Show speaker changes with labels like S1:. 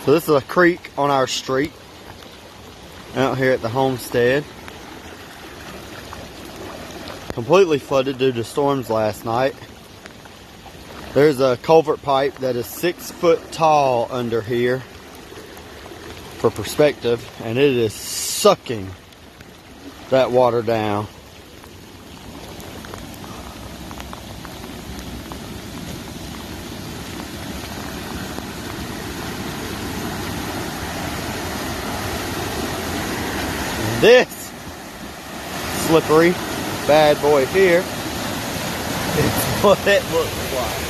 S1: So this is a creek on our street out here at the homestead. Completely flooded due to storms last night. There's a culvert pipe that is 6 foot tall under here for perspective, and it is sucking that water down. This slippery bad boy here is what it looks like.